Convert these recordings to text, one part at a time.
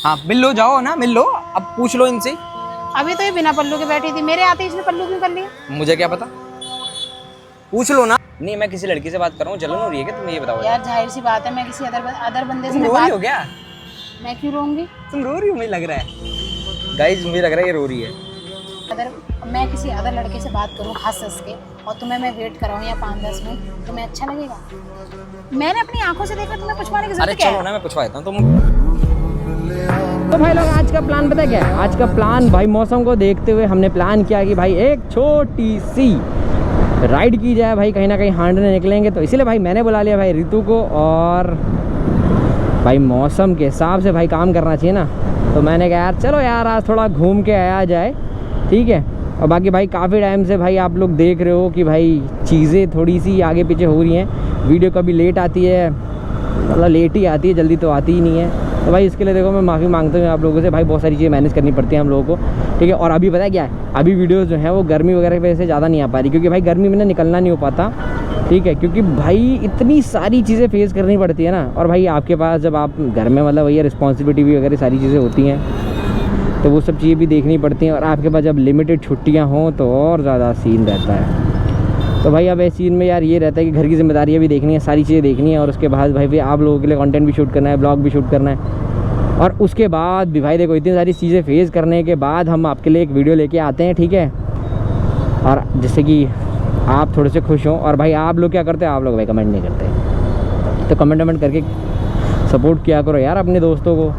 हाँ मिल लो, जाओ ना मिल लो, अब पूछ लो इनसे। अभी तो ये बिना पल्लू के बैठी थी, मेरे आते ही इसने पल्लू क्यों कर लिया? मुझे क्या पता, पूछ लो ना। नहीं मैं किसी लड़की से बात कर रहा हूँ, जलन हो रही है क्या तुम्हें, ये बताओ यार जाहिर सी बात है, मैं किसी अदर बंदे से तुम मैं रो रही बात। हो क्या? मैं क्यों रोऊंगी? तुम रो रही हो, मुझे लग रहा है गाइस, मुझे लग रहा है ये रो रही है। मैं किसी अदर लड़के से बात करूँ हंस हंस के, और तुम्हें मैं वेट कराऊँ या 5-10 मिनट, तुम्हें अच्छा लगेगा? मैंने अपनी आंखों से देखा, तुम्हें पूछवाने की अरे जरूरत क्या चलो है? ना, मैं पूछवा देता हूँ तुम। तो भाई लोग आज का प्लान पता क्या है? आज का प्लान भाई मौसम को देखते हुए हमने प्लान किया कि भाई एक छोटी सी राइड की जाए भाई, कहीं ना कहीं हांडने निकलेंगे, तो इसीलिए भाई मैंने बुला लिया भाई रितु को। और भाई मौसम के हिसाब से भाई काम करना चाहिए ना, तो मैंने कहा यार चलो यार आज थोड़ा घूम के आया जाए, ठीक है। और बाकी भाई काफ़ी टाइम से भाई आप लोग देख रहे हो कि भाई चीज़ें थोड़ी सी आगे पीछे हो रही हैं, वीडियो कभी लेट आती है, मतलब लेट ही आती है, जल्दी तो आती ही नहीं है। तो भाई इसके लिए देखो मैं माफ़ी मांगता हूँ आप लोगों से, भाई बहुत सारी चीज़ें मैनेज करनी पड़ती हैं हम लोगों को, ठीक है। और अभी पता है क्या है, अभी वीडियोस जो हैं वो गर्मी वगैरह की वजह से ज़्यादा नहीं आ पा रही, क्योंकि भाई गर्मी में ना निकलना नहीं हो पाता, ठीक है। क्योंकि भाई इतनी सारी चीज़ें फेस करनी पड़ती है ना, और भाई आपके पास जब आप घर में मतलब भैया रिस्पॉन्सिबिलिटी भी वगैरह सारी चीज़ें होती हैं, तो वो सब चीज़ें भी देखनी पड़ती हैं। और आपके पास जब लिमिटेड छुट्टियाँ हों तो और ज़्यादा सीन रहता है। तो भाई अब इस सीन में यार ये रहता है कि घर की जिम्मेदारियाँ भी देखनी है, सारी चीज़ें देखनी है, और उसके बाद भाई आप लोगों के लिए कंटेंट भी शूट करना है, ब्लॉग भी शूट करना है। और उसके बाद भी भाई देखो इतनी सारी चीज़ें फेस करने के बाद हम आपके लिए एक वीडियो लेके आते हैं, ठीक है। और जिससे कि आप थोड़े से खुश हों। और भाई आप लोग क्या करते हो, आप लोग भाई कमेंट नहीं करते, तो कमेंट करके सपोर्ट किया करो यार अपने दोस्तों को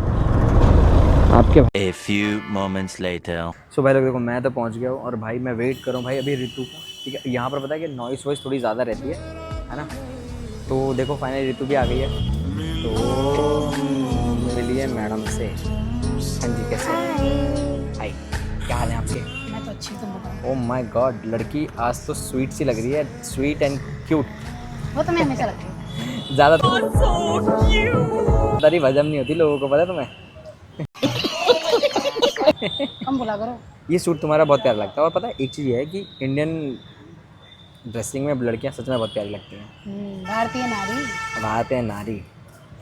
आपके। A few moments later. सो भाई लोग देखो मैं तो पहुंच गया हूँ, और भाई मैं वेट कर रहा हूँ भाई अभी रितु का, ठीक है। यहाँ पर पता है कि नॉइस वॉइस थोड़ी ज़्यादा रहती है ना। तो देखो फाइनली रितु भी आ गई है, तो मिलिए मैडम से। हाँ जी कैसे? हाय, क्या हाल है आपके? मैं तो अच्छी, तुम बताओ। ओह माय गॉड, लड़की आज तो स्वीट सी लग रही है, स्वीट एंड क्यूट। वो तो मैं हमेशा लगती हूँ। ज़्यादा तारी हजम नहीं होती लोगों को, पता है तुम्हें? कम बोला करो। ये सूट तुम्हारा बहुत प्यारा लगता है। और पता है एक चीज़ ये है कि इंडियन ड्रेसिंग में लड़कियां सच में बहुत प्यारी लगती हैं। भारतीय नारी। बात है नारी।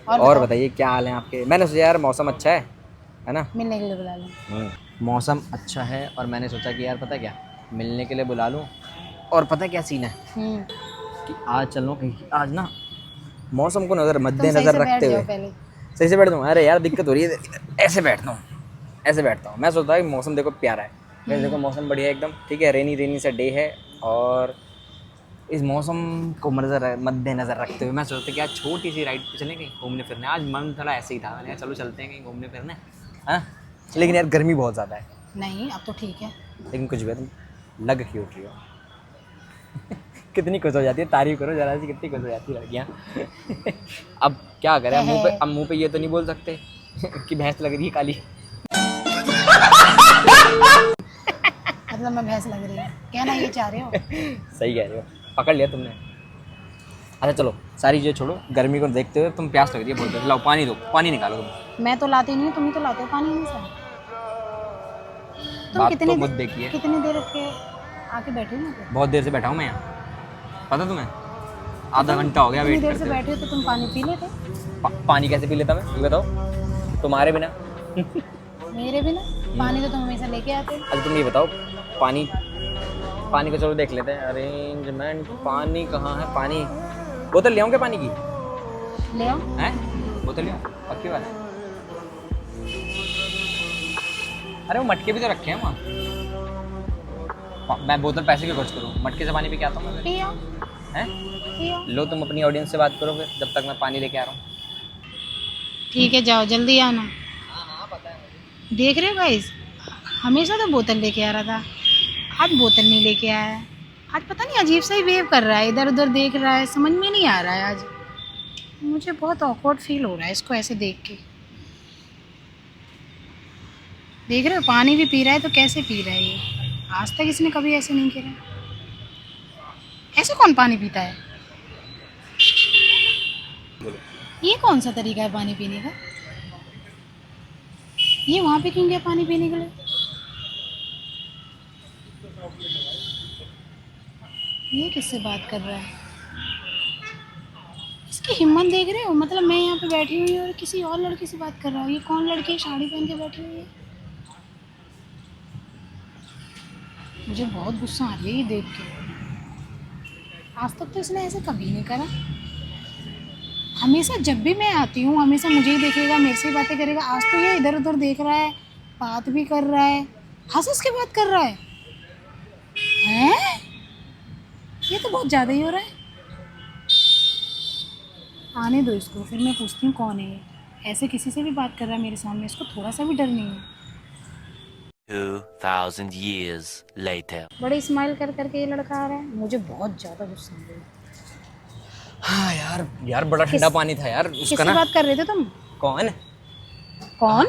और और बताओ। बताइए क्या हाल है आपके? मैंने सोचा यार मौसम अच्छा है ना। मिलने के लिए बुला लो। मौसम अच्छा है, और मैंने सोचा कि यार पता है क्या, मिलने के लिए बुला लूँ। और पता है क्या सीन है कि आज चलो कहीं, आज ना मौसम को तुम सही मद्देनजर से बैठ रखते जाओ हुए। पहले। सही से बैठ दूँ? अरे यार दिक्कत हो रही है, ऐसे बैठता हूँ, ऐसे बैठता हूँ। मैं सोचता हूँ कि मौसम देखो प्यारा है, वैसे देखो मौसम बढ़िया है एकदम, ठीक है। रेनी सा डे है, और इस मौसम को मद्देनजर रखते हुए मैं सोचता कि आज छोटी सी राइड पे चलें कहीं घूमने फिरने। आज मन थोड़ा ऐसे ही था, मैंने कहा चलो चलते हैं कहीं घूमने फिरने, हाँ। लेकिन यार गर्मी बहुत ज़्यादा है। नहीं अब तो ठीक है। लेकिन कुछ भी है, तुम लग क्यूट रही हो। कितनी खुश हो जाती है, तारीफ करो जरा सी, कितनी खुश हो जाती है लड़कियाँ। अब क्या करें, अब मुँह पे ये तो नहीं बोल सकते कि भैंस लग रही है काली। मतलब मैं भैंस लग रही हूँ, कहना ये चाह रहे हो? सही कह रहे हो, पकड़ लिया तुमने। अच्छा चलो सारी चीज़ें छोड़ो, गर्मी को देखते हुए तुम प्यास लग रही है बहुत, लाओ पानी दो, पानी निकालो तुम। मैं तो लाती नहीं हूँ, तुम ही तो लाते हो पानी हमेशा। तुम बात तो मुझ देखिए, कितनी देर के आके बैठे हो ना? बहुत देर से बैठा हूँ मैं यहाँ, पता तुम्हें? आधा घंटा हो गया इतनी वेट देर से करते हुए। बैठे हो तो तुम पानी पी लेते। पानी कैसे पी लेता मैं, ये बताओ तुम्हारे बिना। मेरे भी ना, पानी तो तुम हमेशा लेके आते हो। अच्छा तुम ये बताओ, पानी पानी को चलो देख लेते हैं, अरेंजमेंट। पानी कहाँ है? पानी बोतल ले आऊँ क्या पानी की? ले आओ। हैं? बोतल ले आऊँ पक्की बात है? अरे वो मटके भी तो रखे हैं वहाँ। मैं बोतल पैसे क्यों खर्च करूँ, मटके से पानी पी के आता हूँ मैं। पी आओ। हैं? पी आओ। लो तुम अपनी ऑडियंस से बात करो फिर, जब तक मैं पानी लेके आ रहा हूँ। ठीक है जाओ जल्दी आना। हाँ पता है मुझे। देख रहे हो गाइस, हमेशा तो बोतल लेके आ रहा था, आज बोतल नहीं लेके आया है। आज पता नहीं अजीब सा ही बिहेव कर रहा है, इधर उधर देख रहा है, समझ में नहीं आ रहा है। आज मुझे बहुत ऑकवर्ड फील हो रहा है इसको ऐसे देख के। देख रहे हो पानी भी पी रहा है, तो कैसे पी रहा है ये? आज तक इसने कभी ऐसे नहीं किया। ऐसे कौन पानी पीता है? ये कौन सा तरीका है पानी पीने का? ये वहाँ पे क्यों गया पानी पीने के लिए? ये किससे बात कर रहा है? इसकी इसकी हिम्मत देख रहे हो? मतलब मैं यहाँ पे बैठी हुई हूँ और किसी और लड़के से बात कर रहा हूँ। ये कौन लड़की है साड़ी पहन के बैठी हुई है? मुझे बहुत गुस्सा आ रही है ये देख के। आज तक तो इसने ऐसे कभी नहीं करा। हमेशा जब भी मैं आती हूँ हमेशा मुझे ही देखेगा, मेरे से ही बातें करेगा। आज तो ये इधर उधर देख रहा है, बात भी कर रहा है, हंस के बात कर रहा है। हैं? ये तो बहुत ज़्यादा ही हो रहा है। आने दो इसको, फिर मैं पूछती हूँ कौन है ये। ऐसे किसी से भी बात कर रहा है मेरे सामने, इसको थोड़ा सा भी डर नहीं है। 2000 years later. बड़े स्माइल कर करके ये लड़का आ रहा है, मुझे बहुत ज़्यादा गुस्सा आ रहा है। हाँ यार यार बड़ा ठंडा पानी था यार उसका किससे ना। बात कर रहे थे तुम? कौन? कौन?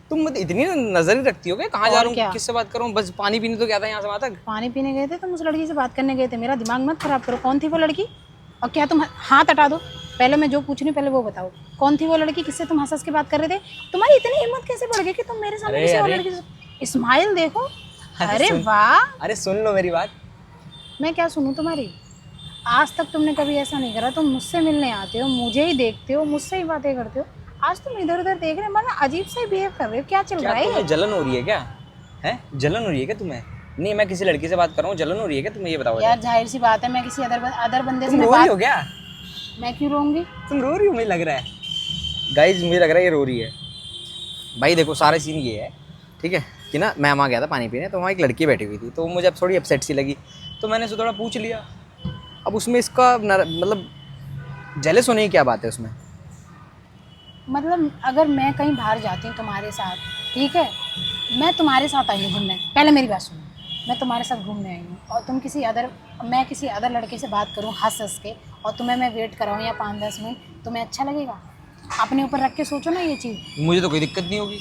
तुम मुझे इतनी नजर ही रखती हो क्या? कहाँ जा और रहा क्या? हूँ, किससे बात करूँ? बस पानी पीने तो गया था यहाँ से वहाँ तक। पानी पीने गए थे तुम, उस लड़की से बात करने गए थे। मेरा दिमाग मत खराब करो। कौन थी वो लड़की? और क्या तुम हाथ हटा दो, पहले मैं जो पूछ रही हूँ पहले वो बताओ। कौन थी वो लड़की, किससे तुम हंस के बात कर रहे थे? तुम्हारी इतनी हिम्मत कैसे बढ़ गई कि तुम मेरे सामने अरे, किसी और अरे। लड़की से स्माइल देखो। अरे सुन। वाह, अरे सुन लो मेरी बात। मैं क्या सुनूं तुम्हारी? आज तक तुमने कभी ऐसा नहीं करा। तुम मुझसे मिलने आते हो, मुझे ही देखते हो, मुझसे ही बातें करते हो। आज तुम इधर उधर देख रहे हो, मतलब अजीब सा ही बिहेव कर रहे हो। क्या चल क्या रहा है? तुम्हें जलन हो रही है क्या? है जलन हो रही है क्या तुम्हें? नहीं मैं किसी लड़की से बात कर रहा हूँ, जलन हो रही है क्या तुम्हें? ये बताओ। यार जाहिर सी बात है, मैं किसी अदर बंदे से तुम मैं रो रही हो बात। क्या? मैं क्यों रोऊंगी? तुम रो रही हो मुझे लग रहा है। गाइज मुझे लग रहा है ये रो रही है। भाई देखो सारा सीन ये है, ठीक है, कि ना मैं वहाँ गया था पानी पीने, तो वहाँ एक लड़की बैठी हुई थी, तो मुझे अब थोड़ी अपसेट सी लगी, तो मैंने उससे थोड़ा पूछ लिया। अब उसमें इसका मतलब जेलस होने की क्या बात है उसमें? मतलब अगर मैं कहीं बाहर जाती हूँ तुम्हारे साथ, ठीक है, मैं तुम्हारे साथ आई हूँ घूमने, पहले मेरी बात सुनो। मैं तुम्हारे साथ घूमने आई हूँ और मैं किसी अदर लड़के से बात करूँ हंस के, और तुम्हें मैं वेट कराऊँ या 5-10 मिनट, तुम्हें अच्छा लगेगा? अपने ऊपर रख के सोचो ना ये चीज़। मुझे तो कोई दिक्कत नहीं होगी।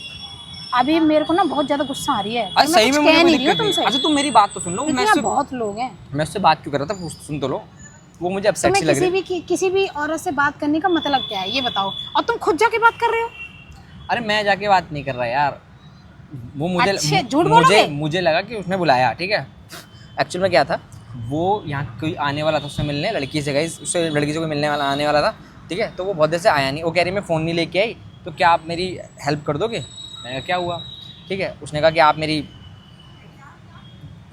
अभी मेरे को ना बहुत ज़्यादा गुस्सा आ रही है। अरे सही में मुझे कोई दिक्कत नहीं। तुमसे। अच्छा तुम मेरी बात तो सुन लो। मैं इतना बहुत लोग हैं। उससे बात क्यों कर रहा था सुन तो लो। वो मुझे अपसेट सी तुम्हें लग रही। किसी भी औरत से बात करने का मतलब क्या है ये बताओ, और तुम खुद जाके बात कर रहे हो। अरे मैं जाके बात नहीं कर रहा यार, वो मुझे अच्छे झूठ बोलोगे? मुझे लगा कि उसने बुलाया, ठीक है। एक्चुअल में क्या था, वो यहाँ कोई आने वाला था उससे मिलने, लड़की से गई, उससे लड़की से कोई मिलने वाला आने वाला था, ठीक है। तो वो बहुत देर से आया नहीं। वो कह रही मैं फ़ोन नहीं लेके आई, तो क्या आप मेरी हेल्प कर दोगे? मैंने कहा क्या हुआ, ठीक है। उसने कहा कि आप मेरी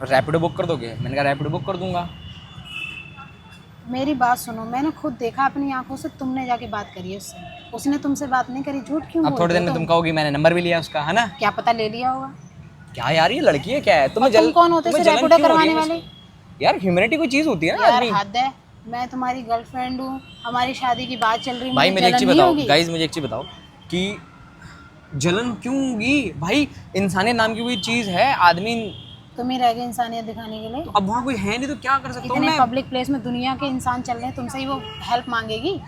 रैपिडो बुक कर दोगे? मैंने कहा रैपिडो बुक कर दूंगा। मेरी बात सुनो, मैंने खुद देखा अपनी आंखों से, तुमने जाके बात करी है उससे, उसने तुमसे बात नहीं करी। झूठ क्यों अब बोल थोड़ी रहे देर हो में तुम कहोगी मैंने नंबर भी लिया उसका, है ना? क्या पता ले लिया होगा। क्या यार ये लड़की है क्या है? और तुम कौन होते तुम्हें से जलन रैपिडो क्यों हो रही करवाने है वाले? मुझसे? यार ह्यूमैनिटी कोई चीज़ होती है ना यार आदमी। हद है, मैं तुम्हारी गर्लफ्रेंड हूँ, हमारी शादी की बात चल रही है। भाई मुझे मुझे एक जलन चीज़ नहीं बताओ होगी? गाइज, मुझे एक चीज़ बताओ कि जलन क्यों होगी? भाई इंसानियत नाम की कोई चीज़ है, आदमी। तुम ही रह गए इंसानियत दिखाने के लिए। तो अब वहाँ कोई है नहीं तो क्या कर सकता हूँ इतने मैं? पब्लिक प्लेस में दुनिया के इंसान चल रहे हैं, तुमसे ही वो हेल्प मांगेगी?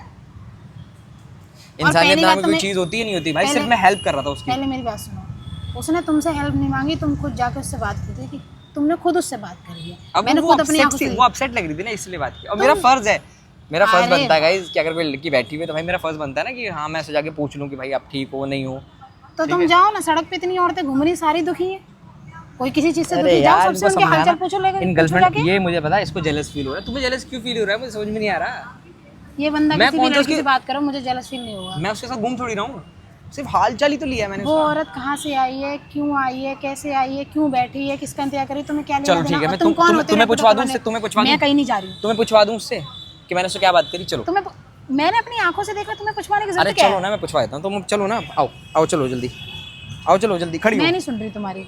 इंसानियत पहली नाम बात की कोई तुम्हें- चीज़ होती है नहीं होती भाई, पहले- सिर्फ मैं हेल्प कर रहा था उसकी। पहले मेरी बात सुनो, उसने तुमसे हेल्प नहीं मांगी, तुम खुद जाके उससे बात की थी, तुमने खुद उससे बात करी है। अब मैंने वो खुद अपनी upset आंखों थी, से वो अपसेट लग रही थी ना, इसलिए बात की। और मेरा फर्ज है, मेरा फर्ज अरे बनता है गाइज कि अगर कोई लड़की बैठी हुई है तो भाई मेरा फर्ज बनता है ना कि हाँ मैं ऐसे जाके पूछ लूँ कि भाई आप ठीक हो नहीं हो। तो तुम जाओ ना, सड़क पे इतनी औरतें घूम रही, सारी दुखी है। कोई किसी चीज से दुखी, जाओ सबसे उनके हालचाल पूछो। लेकर इन पूछो गर्लफ्रेंड जाके। ये मुझे पता है इसको जेलस फील हो रहा है। तुम्हें जेलस क्यों फील हो रहा है मुझे समझ में नहीं आ रहा। ये बंदा मैं किसी भी कौन सा लड़की से उसकी- बात करो, मुझे जेलस फील नहीं होगा। मैं उसके साथ घूम थोड़ी रहा हूँ, सिर्फ हाल चाल ही तो लिया मैंने वो उसका। औरत कहाँ से आई है, क्यों आई है, कैसे आई है, क्यों बैठी है, किसका इंतजार करी, तुम्हें क्या लेना चलो देना? ठीक है, और मैं तुम कौन होते हो तुम्हें रैपिडो पूछवा दूँ करवाने? उससे, तुम्हें पूछवा मैं दूँ, कहीं नहीं जा रही हूँ। तुम्हें पूछवा दूँ उससे कि मैंने उससे क्या बात करी। चलो मैंने अपनी आंखों से देखा, तुम्हें पूछवाने की अरे जरूरत क्या चलो है? ना मैं पूछवा देता हूँ। तुम चलो ना, आओ आओ चलो जल्दी, आओ चलो जल्दी, खड़ी हो। मैं नहीं सुन रही तुम्हारी।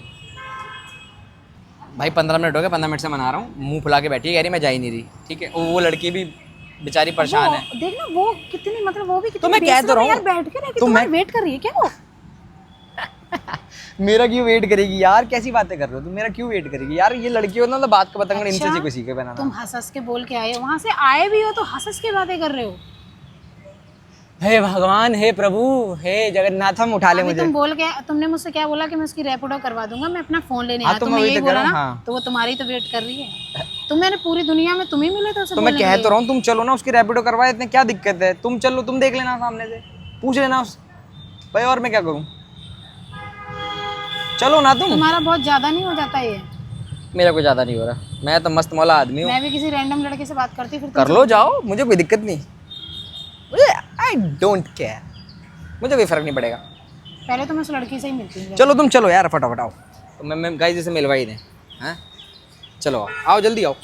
भाई 15 मिनट हो गए, 15 मिनट से मना रहा हूँ, मुंह फुला के बैठी है, कह रही मैं जा ही नहीं रही, ठीक है। वो लड़की भी बेचारी परेशान है। देख ना वो कितनी, मतलब वो भी कितनी तो मैं कह तो बेशरम रहा है हूँ। यार, बैठ के रह के तो तुम्हारी मैं- वेट कर रही है क्या वो? मेरा क्यों वेट करेगी यार? कैसी बातें कर रहे हो तुम? मेरा क्यों वेट करेगी यार? ये लड़की हो ना, तो बात का पतंगड़ इनसे अच्छा, कोई सीखे बनाना। तुम हंस के बोल के आए हो, वहां से आए भी हो तो हंस के बातें कर रहे हो। हे भगवान, हे प्रभु, हे जगन्नाथ, हम उठा ले अभी मुझे। तुम बोल के, तुमने मुझसे क्या बोला कि मैं उसकी रैपिडो करवा दूंगा, मैं अपना फोन लेने हाँ, आया, तो मैं तुमने वही यही तो कह बोला रहा ना? हूँ, हाँ। तो वो तुम्हारी तो वेट कर रही है। तुम, मैंने पूरी दुनिया में तुम ही मिले थे उसे तो मैं बोलने कह के तो लिए। रहा हूँ तुम चलो ना, उसकी रैपिडो करवाए, इतने क्या दिक्कत है? तुम चलो, तुम देख लेना सामने से, पूछ लेना उस भाई, और मैं क्या करूँ? चलो ना तुम। तुम्हारा बहुत ज्यादा नहीं हो जाता ये? मेरा कोई ज्यादा नहीं हो रहा, मैं तो मस्त मौला आदमी हूँ। मैं भी किसी रैंडम लड़के से बात करती फिर कर लो, जाओ, मुझे कोई दिक्कत नहीं। आई डोंट केयर, मुझे कोई फर्क नहीं पड़ेगा। पहले तो मैं उस लड़की से ही मिलती हूँ। चलो तुम चलो यार, फटाफट आओ। तो मैं गाइस से मिलवा ही दें। हैं चलो आओ जल्दी आओ,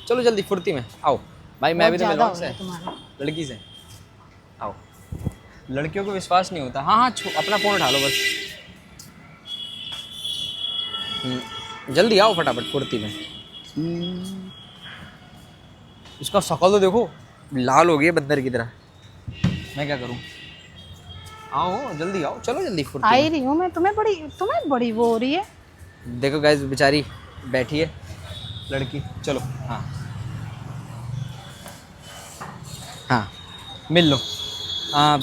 चलो जल्दी फुर्ती में आओ भाई। मैं भी तो मिलवाऊँ से तुम्हारा लड़की से। आओ, लड़कियों को विश्वास नहीं होता। हाँ हाँ अपना फ़ोन उठा लो बस। जल्दी आओ फटाफट फुर्ती में। इसका शक्ल तो देखो, लाल हो गई है बंदर की तरह। मैं क्या करूं? आओ जल्दी आओ, चलो जल्दी फुर्ती आई में। रही हूँ मैं। तुम्हें बड़ी वो हो रही है। देखो गाइस बेचारी बैठी है लड़की। चलो हाँ हाँ मिल लो। हाँ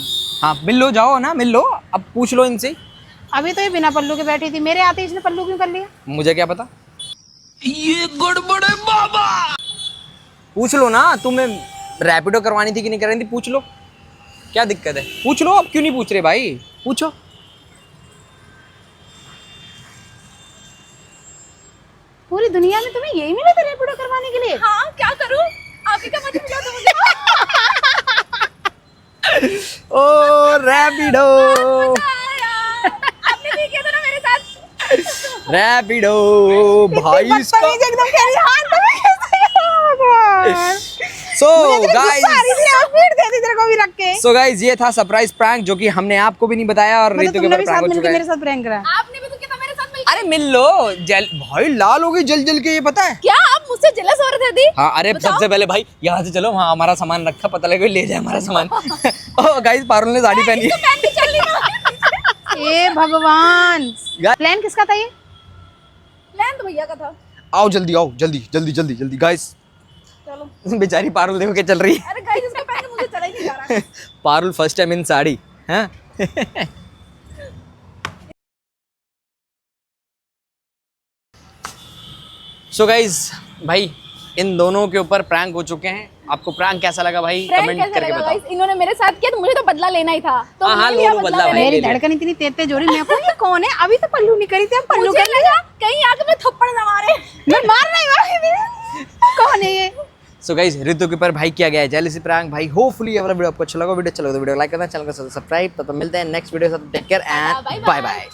मिल लो, जाओ ना मिल लो। अब पूछ लो इनसे। अभी तो ये बिना पल्लू के बैठी थी, मेरे आते इसने पल्लू क्यों कर लिया? मुझे क्या पता, ये गड़बड़ है बाबा। पूछ लो ना, तुम्हें रैपिडो करवानी थी कि नहीं करवानी थी, पूछ लो। क्या दिक्कत है, पूछ लो। अब क्यों नहीं पूछ रहे भाई, पूछो। पूरी दुनिया में तुम्हें यही मिला था रैपिडो करवाने के लिए? हाँ क्या करूँ, आपकी क्या मदद मिला तो मुझे। ओ रैपिडो, आपने भी किया था ना मेरे साथ। रैपिडो भाई इसका। एकदम कह रही हां तुम्हें कैसे? सो गाइस, तेरे को भी रख के। सो गाइस ये था सरप्राइज प्रैंक जो कि हमने आपको भी नहीं बताया और मतलब ऋतु के तुमने ऊपर भी प्रैंक साथ हो मिलके चुका मेरे है। साथ प्रैंक करा। आपने भी तो किया था मेरे साथ मिलकर। अरे मिल लो, जल भाई लाल हो गई जल जल के, ये पता है? क्या आप मुझसे जेलस हो रहे थे दी? हाँ अरे सबसे पहले भाई यहाँ से चलो, वहाँ हमारा सामान रखा, पता लगे ले जाए हमारा सामान। ओह गाइस पारुल ने साड़ी पहनी है। पहन के चल रही ना। ए भगवान, Guys- प्लान किसका था ये? प्लान तो भैया का था। आओ जल्दी आओ, जल्दी जल्दी जल्दी जल्दी गाइस। चलो। बेचारी पारुल देखो क्या चल रही है। अरे गाइस इसको पहन के मुझे चला ही नहीं जा रहा। Parul first time in sari हैं। सो गाइस भाई इन दोनों के ऊपर प्रैंक हो चुके हैं। आपको प्रैंक कैसा लगा भाई प्रैंक कमेंट कैसा करके लगा बताओ। गाइस? इन्होंने मेरे साथ किया तो मुझे तो बदला लेना ही था। तो हाँ, मैंने लो, लिया लो, बदला बदला मैंने। भाई। मेरी धड़कन इतनी तेज तेज हो रही, मैं को ये कौन है? अभी तो पल्लू नहीं करी थी, अब पल्लू मुझे कर लगा कहीं आके मैं थप्पड़ ना मारे। मैं मार नहीं कौन है ये? सो गाइस ऋतु के ऊपर भाई किया गया है जेलसी प्रैंक भाई। होपफुली ये वाला वीडियो आपको अच्छा लगा। वीडियो अच्छा लगा तो वीडियो लाइक करना, चैनल को सब्सक्राइब। तब मिलते हैं नेक्स्ट वीडियो के साथ। Take care and Bye bye. Bye bye.